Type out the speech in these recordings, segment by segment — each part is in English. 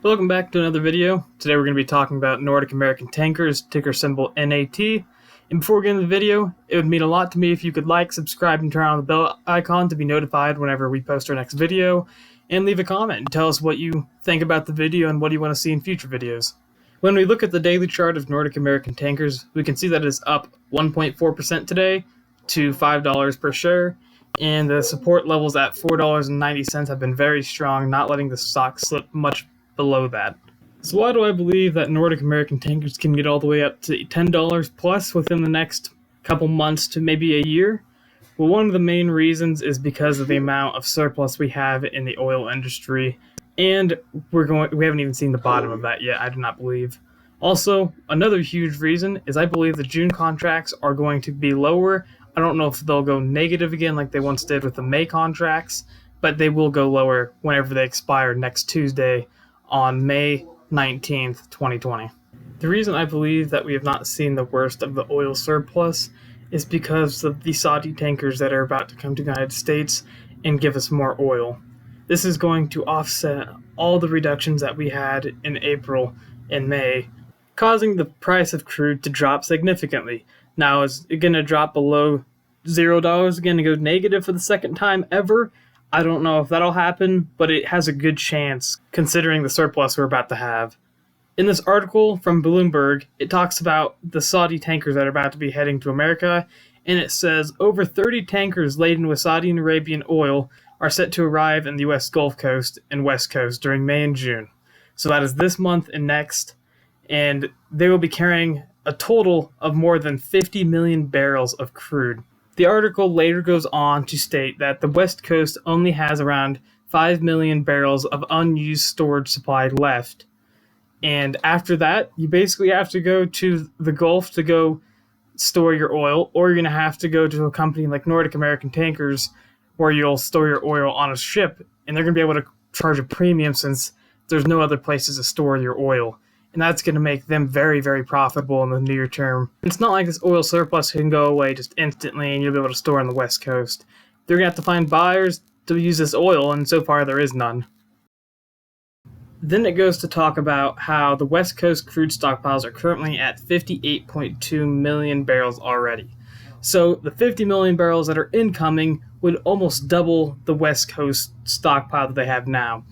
Welcome back to another video. Today we're going to be talking about Nordic American Tankers, ticker symbol NAT. And before we get into the video, it would mean a lot to me if you could like, subscribe, and turn on the bell icon to be notified whenever we post our next video, and leave a comment and tell us what you think about the video and what you want to see in future videos. When we look at the daily chart of Nordic American Tankers, we can see that it is up 1.4% today to $5 per share, and the support levels at $4.90 have been very strong, not letting the stock slip much below that. So why do I believe that Nordic American Tankers can get all the way up to $10 plus within the next couple months to maybe a year? Well, one of the main reasons is because of the amount of surplus we have in the oil industry, and we haven't even seen the bottom of that yet, I do not believe. Also, another huge reason is I believe the June contracts are going to be lower. I don't know if they'll go negative again like they once did with the May contracts, but they will go lower whenever they expire next Tuesday on May 19th, 2020. The reason I believe that we have not seen the worst of the oil surplus is because of the Saudi tankers that are about to come to the United States and give us more oil. This is going to offset all the reductions that we had in April and May, causing the price of crude to drop significantly. Now, is it going to drop below $0 again and go negative for the second time ever? I don't know if that'll happen, but it has a good chance considering the surplus we're about to have. In this article from Bloomberg, it talks about the Saudi tankers that are about to be heading to America, and it says over 30 tankers laden with Saudi Arabian oil are set to arrive in the U.S. Gulf Coast and West Coast during May and June. So that is this month and next, and they will be carrying a total of more than 50 million barrels of crude. The article later goes on to state that the West Coast only has around 5 million barrels of unused storage supply left. And after that, you basically have to go to the Gulf to go store your oil, or you're going to have to go to a company like Nordic American Tankers where you'll store your oil on a ship, and they're going to be able to charge a premium since there's no other places to store your oil. And that's going to make them very, very profitable in the near term. It's not like this oil surplus can go away just instantly and you'll be able to store on the West Coast. They're going to have to find buyers to use this oil, and so far there is none. Then it goes to talk about how the West Coast crude stockpiles are currently at 58.2 million barrels already. So the 50 million barrels that are incoming would almost double the West Coast stockpile that they have now.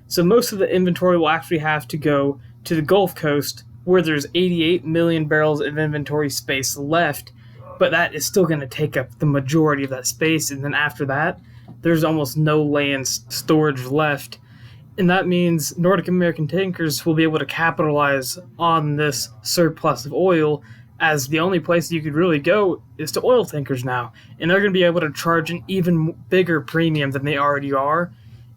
So most of the inventory will actually have to go to the Gulf Coast, where there's 88 million barrels of inventory space left, but that is still going to take up the majority of that space, and then after that, there's almost no land storage left, and that means Nordic American Tankers will be able to capitalize on this surplus of oil, as the only place you could really go is to oil tankers now, and they're going to be able to charge an even bigger premium than they already are,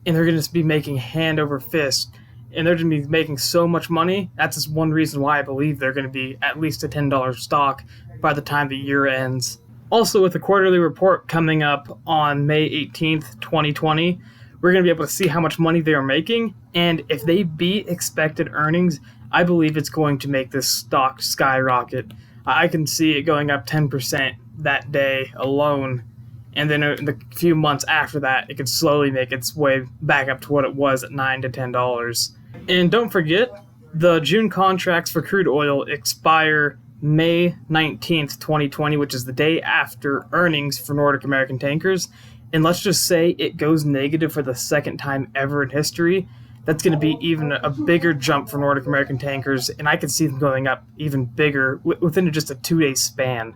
and they're going to be making hand over fist, and they're going to be making so much money. That's just one reason why I believe they're going to be at least a $10 stock by the time the year ends. Also, with the quarterly report coming up on May 18th, 2020, we're going to be able to see how much money they are making, and if they beat expected earnings, I believe it's going to make this stock skyrocket. I can see it going up 10% that day alone, and then in the few months after that, it could slowly make its way back up to what it was at $9 to $10. And don't forget, the June contracts for crude oil expire May 19th, 2020, which is the day after earnings for Nordic American Tankers. And let's just say it goes negative for the second time ever in history. That's going to be even a bigger jump for Nordic American Tankers, and I could see them going up even bigger within just a 2-day span.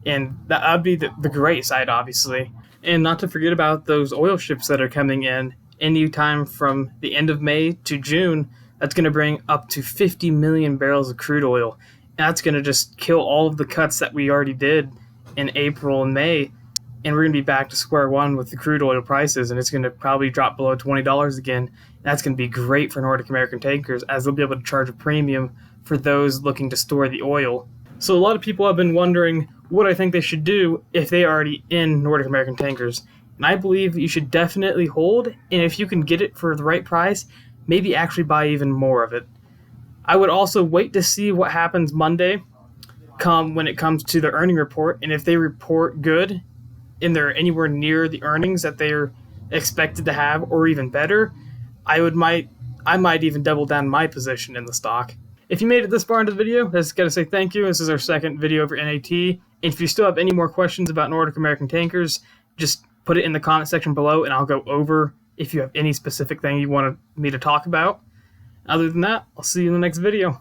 And that would be the great side, obviously. And not to forget about those oil ships that are coming in any time from the end of May to June. That's going to bring up to 50 million barrels of crude oil. And that's going to just kill all of the cuts that we already did in April and May. And we're going to be back to square one with the crude oil prices, and it's going to probably drop below $20 again. That's going to be great for Nordic American Tankers, as they'll be able to charge a premium for those looking to store the oil. So a lot of people have been wondering what I think they should do if they are already in Nordic American Tankers. And I believe you should definitely hold, and if you can get it for the right price, maybe actually buy even more of it. I would also wait to see what happens Monday when it comes to the earning report, and if they report good and they're anywhere near the earnings that they're expected to have or even better, I might I might even double down my position in the stock. If you made it this far into the video, I just gotta say thank you. This is our second video over NAT. And if you still have any more questions about Nordic American Tankers, just put it in the comment section below and I'll go over if you have any specific thing you want me to talk about. Other than that, I'll see you in the next video.